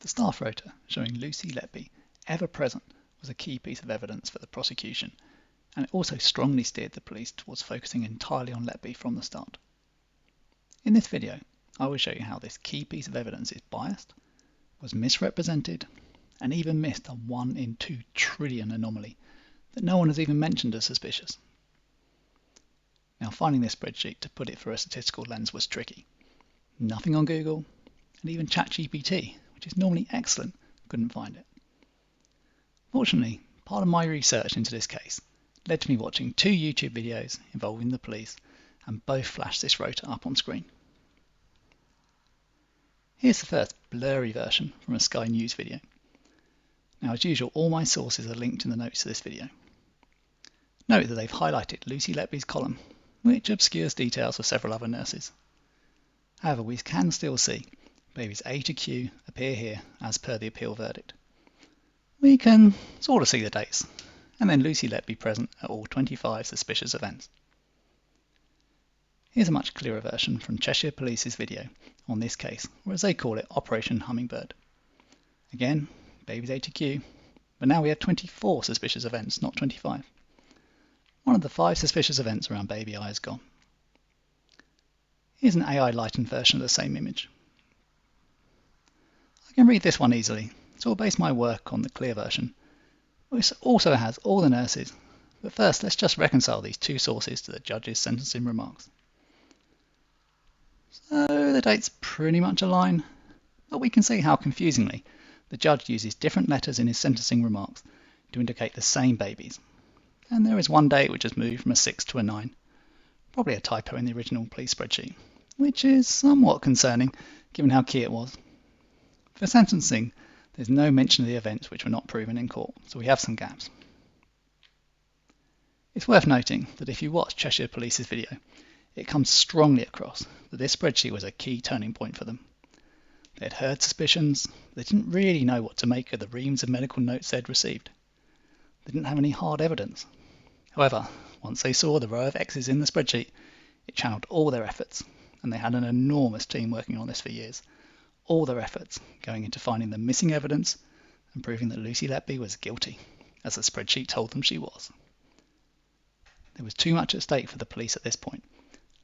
The staff rota showing Lucy Letby ever present was a key piece of evidence for the prosecution, and it also strongly steered the police towards focusing entirely on Letby from the start. In this video, I will show you how this key piece of evidence is biased, was misrepresented, and even missed a 1 in 2 trillion anomaly that no one has even mentioned as suspicious. Now, finding this spreadsheet to put it through a statistical lens was tricky. Nothing on Google, and even ChatGPT, which is normally excellent, couldn't find it. Fortunately, part of my research into this case led to me watching 2 YouTube videos involving the police, and both flashed this rota up on screen. Here's the first blurry version from a Sky News video. Now, as usual, all my sources are linked in the notes to this video. Note that they've highlighted Lucy Letby's column, which obscures details of several other nurses. However, we can still see babies A to Q appear here as per the appeal verdict. We can sort of see the dates, and then Lucy Letby present at all 25 suspicious events. Here's a much clearer version from Cheshire Police's video on this case, or as they call it, Operation Hummingbird. Again, babies A to Q, but now we have 24 suspicious events, not 25. One of the 5 suspicious events around baby I is gone. Here's an AI lightened version of the same image. I can read this one easily, so I'll base my work on the clear version, which also has all the nurses. But first, let's just reconcile these 2 sources to the judge's sentencing remarks. So the dates pretty much align, but we can see how confusingly the judge uses different letters in his sentencing remarks to indicate the same babies. And there is one date which has moved from a 6 to a 9, probably a typo in the original police spreadsheet, which is somewhat concerning given how key it was. For sentencing, there's no mention of the events which were not proven in court, so we have some gaps. It's worth noting that if you watch Cheshire Police's video, it comes strongly across that this spreadsheet was a key turning point for them. They had heard suspicions, they didn't really know what to make of the reams of medical notes they'd received. They didn't have any hard evidence. However, once they saw the row of X's in the spreadsheet, it channeled all their efforts, and they had an enormous team working on this for years. All their efforts going into finding the missing evidence and proving that Lucy Letby was guilty, as the spreadsheet told them she was. There was too much at stake for the police at this point.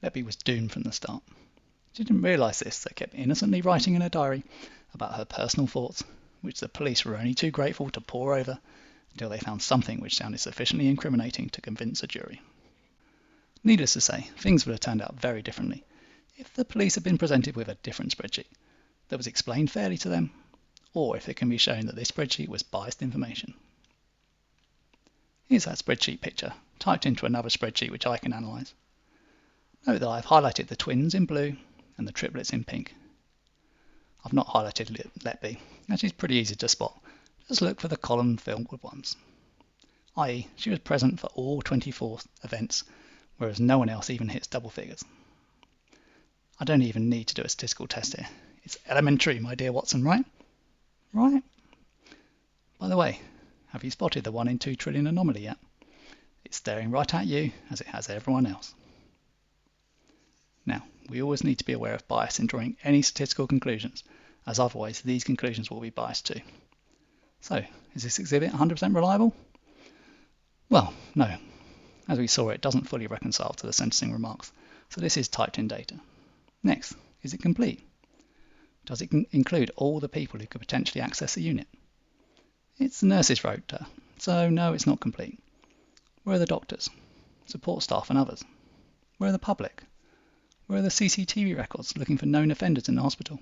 Letby was doomed from the start. She didn't realise this, so kept innocently writing in her diary about her personal thoughts, which the police were only too grateful to pore over until they found something which sounded sufficiently incriminating to convince a jury. Needless to say, things would have turned out very differently if the police had been presented with a different spreadsheet that was explained fairly to them, or if it can be shown that this spreadsheet was biased information. Here's that spreadsheet picture, typed into another spreadsheet which I can analyse. Note that I've highlighted the twins in blue and the triplets in pink. I've not highlighted Letby, as she's pretty easy to spot. Just look for the column filled with ones. I.e., she was present for all 24 events, whereas no one else even hits double figures. I don't even need to do a statistical test here. It's elementary, my dear Watson, right? Right? By the way, have you spotted the 1 in 2 trillion anomaly yet? It's staring right at you, as it has everyone else. Now, we always need to be aware of bias in drawing any statistical conclusions, as otherwise these conclusions will be biased too. So, is this exhibit 100% reliable? Well, no. As we saw, it doesn't fully reconcile to the sentencing remarks, so this is typed in data. Next, is it complete? Does it include all the people who could potentially access the unit? It's the nurses' rota, so no, it's not complete. Where are the doctors, support staff and others? Where are the public? Where are the CCTV records looking for known offenders in the hospital?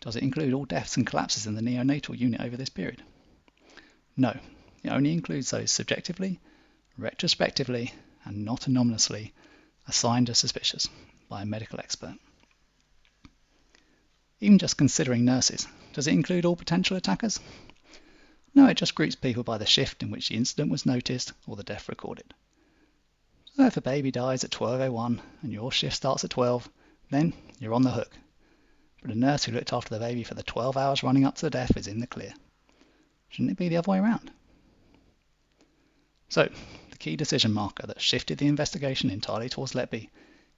Does it include all deaths and collapses in the neonatal unit over this period? No, it only includes those subjectively, retrospectively, and not anomalously assigned as suspicious by a medical expert. Even just considering nurses, does it include all potential attackers? No, it just groups people by the shift in which the incident was noticed or the death recorded. So if a baby dies at 12:01 and your shift starts at 12, then you're on the hook. But a nurse who looked after the baby for the 12 hours running up to the death is in the clear. Shouldn't it be the other way around? So, the key decision marker that shifted the investigation entirely towards Letby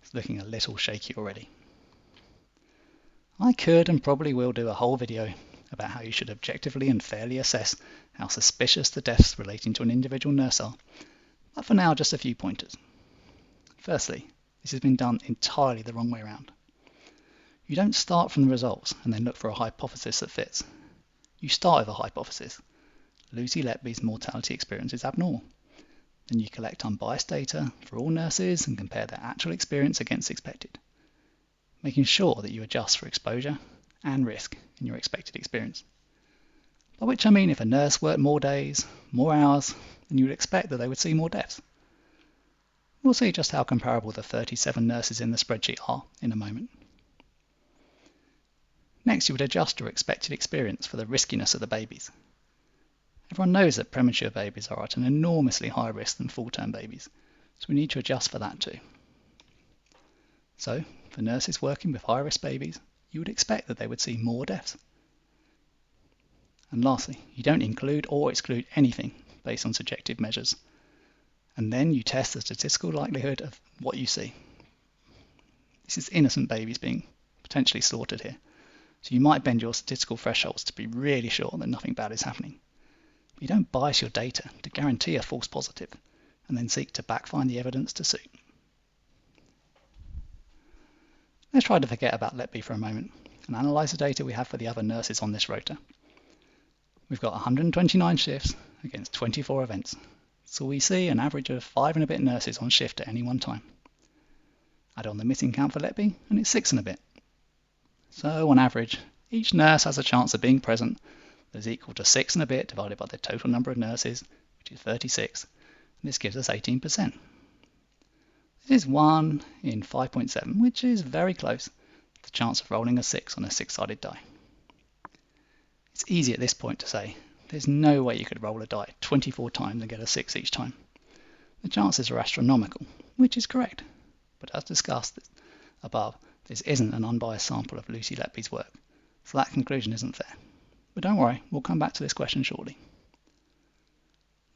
is looking a little shaky already. I could and probably will do a whole video about how you should objectively and fairly assess how suspicious the deaths relating to an individual nurse are, but for now just a few pointers. Firstly, this has been done entirely the wrong way around. You don't start from the results and then look for a hypothesis that fits. You start with a hypothesis. Lucy Letby's mortality experience is abnormal. Then you collect unbiased data for all nurses and compare their actual experience against expected, making sure that you adjust for exposure and risk in your expected experience. By which I mean if a nurse worked more days, more hours, then you would expect that they would see more deaths. We'll see just how comparable the 37 nurses in the spreadsheet are in a moment. Next, you would adjust your expected experience for the riskiness of the babies. Everyone knows that premature babies are at an enormously higher risk than full-term babies, so we need to adjust for that too. So, for nurses working with high-risk babies, you would expect that they would see more deaths. And lastly, you don't include or exclude anything based on subjective measures, and then you test the statistical likelihood of what you see. This is innocent babies being potentially slaughtered here, so you might bend your statistical thresholds to be really sure that nothing bad is happening. But you don't bias your data to guarantee a false positive, and then seek to backfind the evidence to suit. Let's try to forget about Letby for a moment and analyse the data we have for the other nurses on this rota. We've got 129 shifts against 24 events, so we see an average of 5 and a bit nurses on shift at any one time. Add on the missing count for Letby and it's 6 and a bit. So on average, each nurse has a chance of being present that is equal to 6 and a bit divided by the total number of nurses, which is 36, and this gives us 18%. This is 1 in 5.7, which is very close to the chance of rolling a 6 on a 6-sided die. It's easy at this point to say, there's no way you could roll a die 24 times and get a 6 each time. The chances are astronomical, which is correct, but as discussed above, this isn't an unbiased sample of Lucy Letby's work, so that conclusion isn't fair. But don't worry, we'll come back to this question shortly.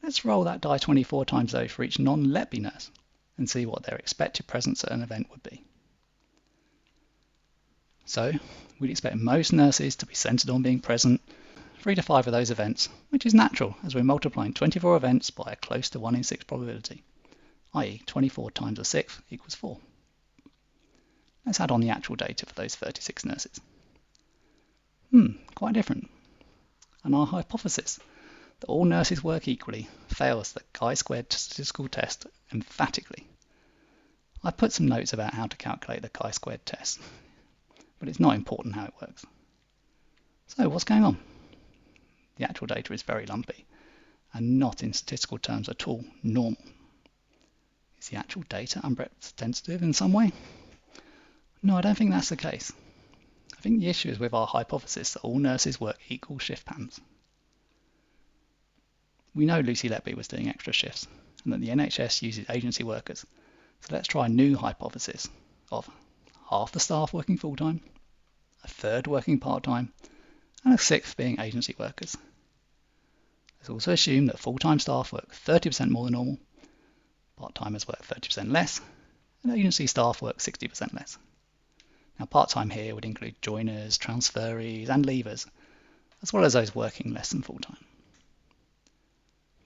Let's roll that die 24 times though for each non-Letby nurse and see what their expected presence at an event would be. So, we'd expect most nurses to be centred on being present 3 to 5 of those events, which is natural as we're multiplying 24 events by a close to 1 in 6 probability, i.e. 24 times a sixth equals 4. Let's add on the actual data for those 36 nurses. Quite different. And our hypothesis that all nurses work equally fails the chi-squared statistical test emphatically. I put some notes about how to calculate the chi-squared test, but it's not important how it works. So what's going on? The actual data is very lumpy and not in statistical terms at all normal. Is the actual data unrepresentative in some way? No, I don't think that's the case. I think the issue is with our hypothesis that all nurses work equal shift patterns. We know Lucy Letby was doing extra shifts and that the NHS uses agency workers, so let's try a new hypothesis of half the staff working full-time, a third working part-time, and a sixth being agency workers. Let's also assume that full-time staff work 30% more than normal, part-timers work 30% less, and agency staff work 60% less. Now part-time here would include joiners, transferees and leavers, as well as those working less than full-time.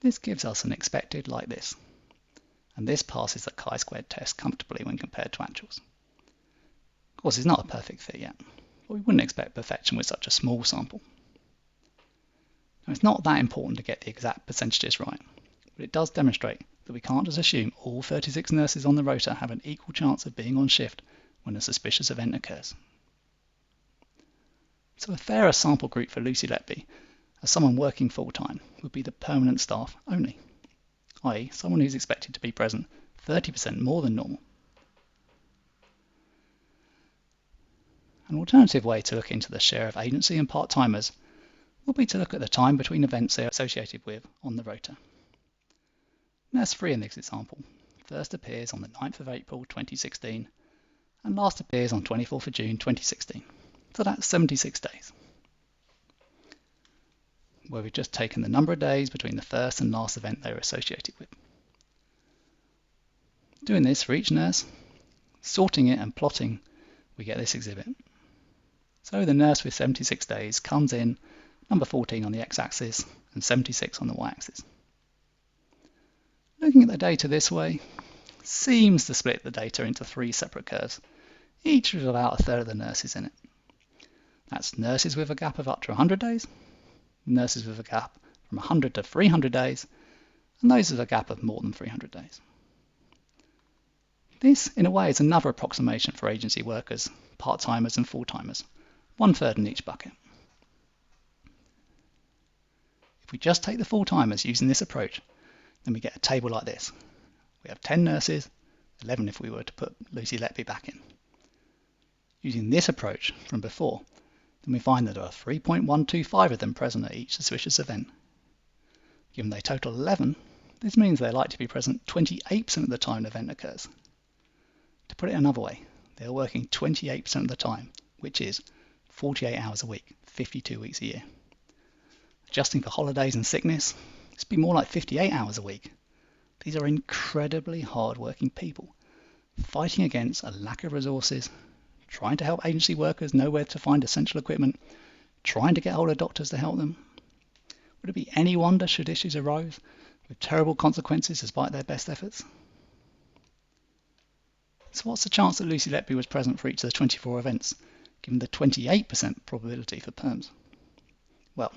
This gives us an expected like this, and this passes the chi-squared test comfortably when compared to actuals. Of course, it's not a perfect fit yet, but we wouldn't expect perfection with such a small sample. Now, it's not that important to get the exact percentages right, but it does demonstrate that we can't just assume all 36 nurses on the rota have an equal chance of being on shift when a suspicious event occurs. So a fairer sample group for Lucy Letby as someone working full-time would be the permanent staff only, i.e. someone who's expected to be present 30% more than normal. An alternative way to look into the share of agency and part-timers would be to look at the time between events they're associated with on the rota. Nurse 3 in this example first appears on the 9th of April 2016 and last appears on 24th of June 2016, so that's 76 days, where we've just taken the number of days between the first and last event they were associated with. Doing this for each nurse, sorting it and plotting, we get this exhibit. So the nurse with 76 days comes in number 14 on the x-axis and 76 on the y-axis. Looking at the data this way seems to split the data into 3 separate curves, each with about a third of the nurses in it. That's nurses with a gap of up to 100 days, nurses with a gap from 100 to 300 days, and those with a gap of more than 300 days. This, in a way, is another approximation for agency workers, part-timers and full-timers, 1/3 in each bucket. If we just take the full-timers using this approach, then we get a table like this. We have 10 nurses, 11 if we were to put Lucy Letby back in. Using this approach from before, then we find that there are 3.125 of them present at each suspicious event. Given they total 11, this means they're likely to be present 28% of the time an event occurs. To put it another way, they're working 28% of the time, which is 48 hours a week, 52 weeks a year. Adjusting for holidays and sickness, this would be more like 58 hours a week. These are incredibly hard-working people, fighting against a lack of resources, trying to help agency workers know where to find essential equipment, trying to get hold of doctors to help them. Would it be any wonder should issues arise with terrible consequences despite their best efforts? So what's the chance that Lucy Letby was present for each of the 24 events, given the 28% probability for perms? Well,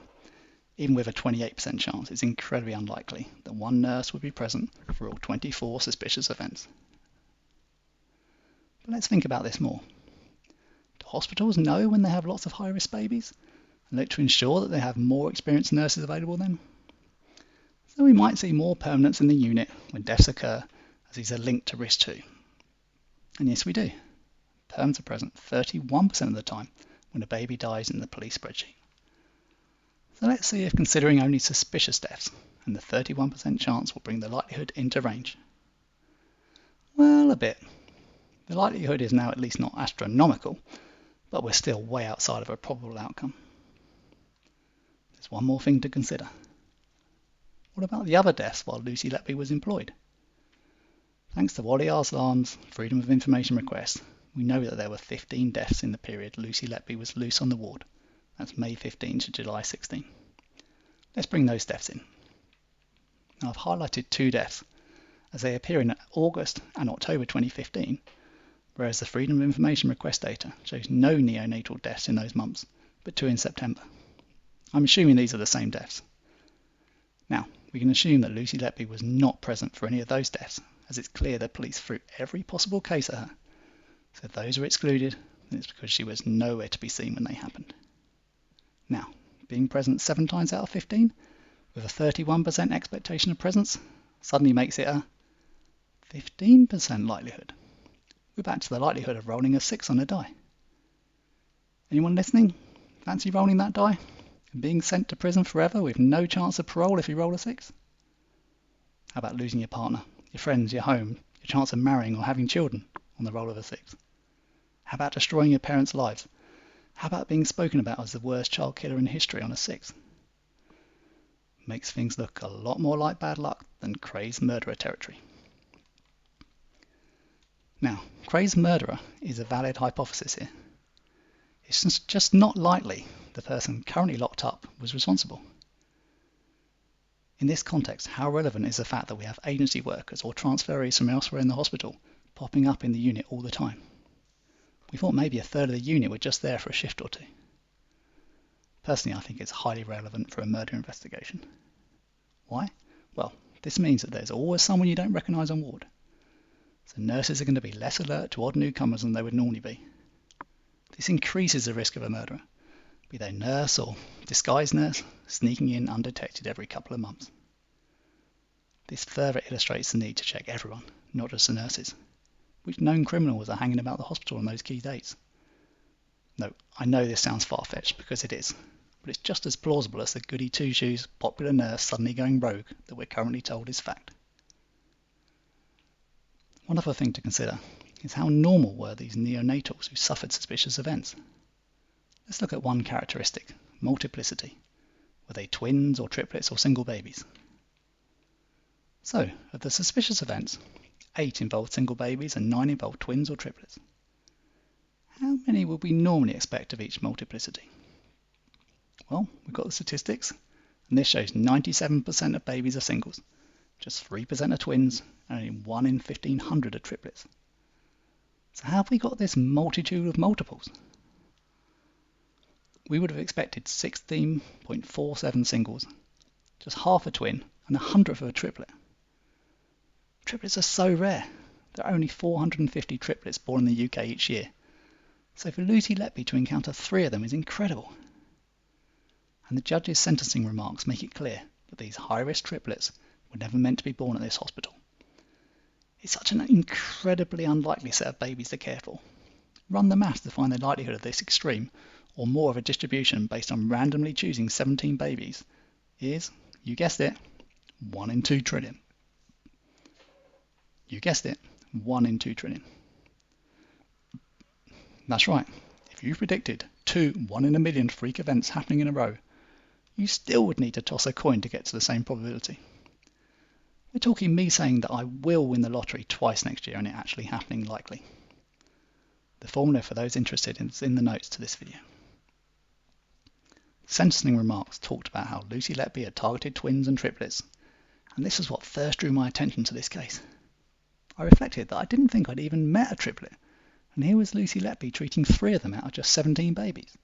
even with a 28% chance, it's incredibly unlikely that one nurse would be present for all 24 suspicious events. But let's think about this more. Do hospitals know when they have lots of high-risk babies and look to ensure that they have more experienced nurses available then? So we might see more permanents in the unit when deaths occur, as these are linked to risk too. And yes, we do. Perms are present 31% of the time when a baby dies in the police spreadsheet. So let's see if considering only suspicious deaths and the 31% chance will bring the likelihood into range. Well, a bit. The likelihood is now at least not astronomical, but we're still way outside of a probable outcome. There's one more thing to consider. What about the other deaths while Lucy Letby was employed? Thanks to Wally Arslan's Freedom of Information request, we know that there were 15 deaths in the period Lucy Letby was loose on the ward. That's May 15 to July 16. Let's bring those deaths in. Now I've highlighted 2 deaths, as they appear in August and October 2015, whereas the Freedom of Information request data shows no neonatal deaths in those months, but 2 in September. I'm assuming these are the same deaths. Now, we can assume that Lucy Letby was not present for any of those deaths, as it's clear the police threw every possible case at her. So if those are excluded, then it's because she was nowhere to be seen when they happened. Now, being present 7 times out of 15, with a 31% expectation of presence, suddenly makes it a 15% likelihood. We're back to the likelihood of rolling a 6 on a die. Anyone listening? Fancy rolling that die? And being sent to prison forever with no chance of parole if you roll a 6? How about losing your partner, your friends, your home, your chance of marrying or having children on the roll of a 6? How about destroying your parents' lives? How about being spoken about as the worst child killer in history on a 6? Makes things look a lot more like bad luck than crazed murderer territory. Now, crazed murderer is a valid hypothesis here. It's just not likely the person currently locked up was responsible. In this context, how relevant is the fact that we have agency workers or transferees from elsewhere in the hospital popping up in the unit all the time? We thought maybe a third of the unit were just there for a shift or 2. Personally, I think it's highly relevant for a murder investigation. Why? Well, this means that there's always someone you don't recognise on ward. So nurses are going to be less alert to odd newcomers than they would normally be. This increases the risk of a murderer, be they nurse or disguised nurse, sneaking in undetected every couple of months. This further illustrates the need to check everyone, not just the nurses. Which known criminals are hanging about the hospital on those key dates? No, I know this sounds far-fetched because it is, but it's just as plausible as the goody two-shoes popular nurse suddenly going rogue that we're currently told is fact. One other thing to consider is how normal were these neonatals who suffered suspicious events? Let's look at one characteristic, multiplicity. Were they twins or triplets or single babies? So, of the suspicious events, 8 involved single babies and 9 involved twins or triplets. How many would we normally expect of each multiplicity? Well, we've got the statistics, and this shows 97% of babies are singles, just 3% are twins, and only 1 in 1,500 are triplets. So how have we got this multitude of multiples? We would have expected 16.47 singles, just half a twin, and 100th of a triplet. Triplets are so rare. There are only 450 triplets born in the UK each year. So for Lucy Letby to encounter 3 of them is incredible. And the judge's sentencing remarks make it clear that these high-risk triplets were never meant to be born at this hospital. It's such an incredibly unlikely set of babies to care for. Run the maths to find the likelihood of this extreme, or more of a distribution based on randomly choosing 17 babies, is, you guessed it, 1 in 2 trillion. You guessed it, 1 in 2 trillion. That's right. If you predicted 2 1 in a million freak events happening in a row, you still would need to toss a coin to get to the same probability. We're talking me saying that I will win the lottery twice next year and it actually happening likely. The formula for those interested is in the notes to this video. The sentencing remarks talked about how Lucy Letby had targeted twins and triplets, and this is what first drew my attention to this case. I reflected that I didn't think I'd even met a triplet, and here was Lucy Letby treating 3 of them out of just 17 babies.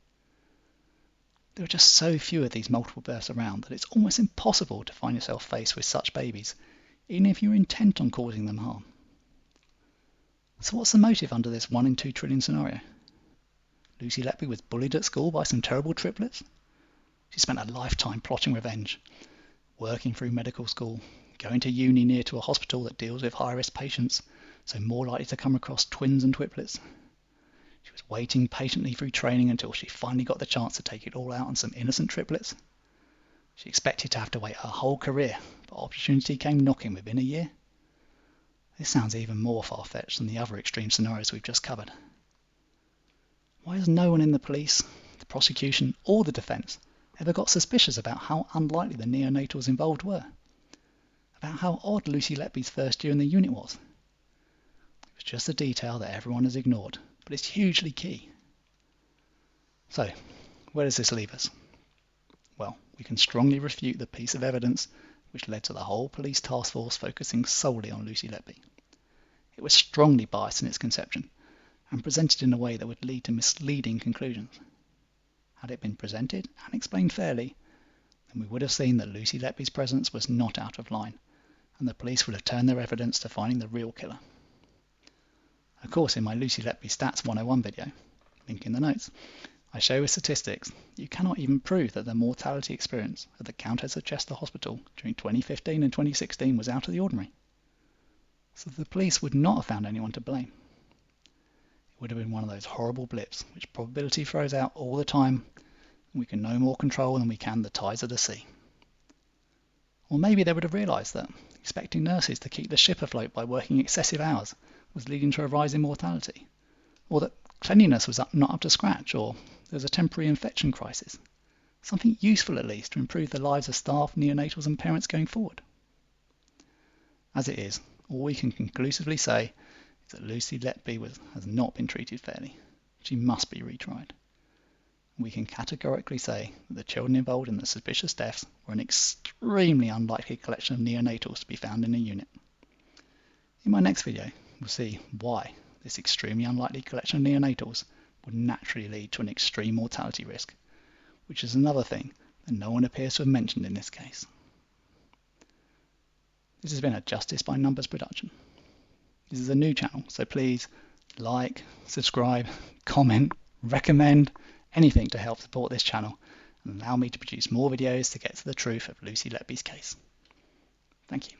There are just so few of these multiple births around that it's almost impossible to find yourself faced with such babies, even if you're intent on causing them harm. So what's the motive under this 1 in 2 trillion scenario? Lucy Letby was bullied at school by some terrible triplets? She spent a lifetime plotting revenge, working through medical school, going to uni near to a hospital that deals with high-risk patients, so more likely to come across twins and triplets. She was waiting patiently through training until she finally got the chance to take it all out on some innocent triplets. She expected to have to wait her whole career, but opportunity came knocking within a year. This sounds even more far-fetched than the other extreme scenarios we've just covered. Why has no one in the police, the prosecution, or the defence ever got suspicious about how unlikely the neonatals involved were? About how odd Lucy Letby's first year in the unit was? It was just a detail that everyone has ignored, but it's hugely key. So, where does this leave us? Well, we can strongly refute the piece of evidence which led to the whole police task force focusing solely on Lucy Letby. It was strongly biased in its conception, and presented in a way that would lead to misleading conclusions. Had it been presented and explained fairly, then we would have seen that Lucy Letby's presence was not out of line, and the police would have turned their evidence to finding the real killer. Of course, in my Lucy Letby Stats 101 video, link in the notes, I show with statistics you cannot even prove that the mortality experience at the Countess of Chester Hospital during 2015 and 2016 was out of the ordinary. So the police would not have found anyone to blame. It would have been one of those horrible blips which probability throws out all the time, and we can no more control than we can the tides of the sea. Or maybe they would have realised that expecting nurses to keep the ship afloat by working excessive hours was leading to a rise in mortality, or that cleanliness was not up to scratch, or there was a temporary infection crisis. Something useful at least to improve the lives of staff, neonatals and parents going forward. As it is, all we can conclusively say is that Lucy Letby has not been treated fairly. She must be retried. We can categorically say that the children involved in the suspicious deaths were an extremely unlikely collection of neonatals to be found in a unit. In my next video, we'll see why this extremely unlikely collection of neonatals would naturally lead to an extreme mortality risk, which is another thing that no one appears to have mentioned in this case. This has been a Justice by Numbers production. This is a new channel, so please like, subscribe, comment, recommend, anything to help support this channel and allow me to produce more videos to get to the truth of Lucy Letby's case. Thank you.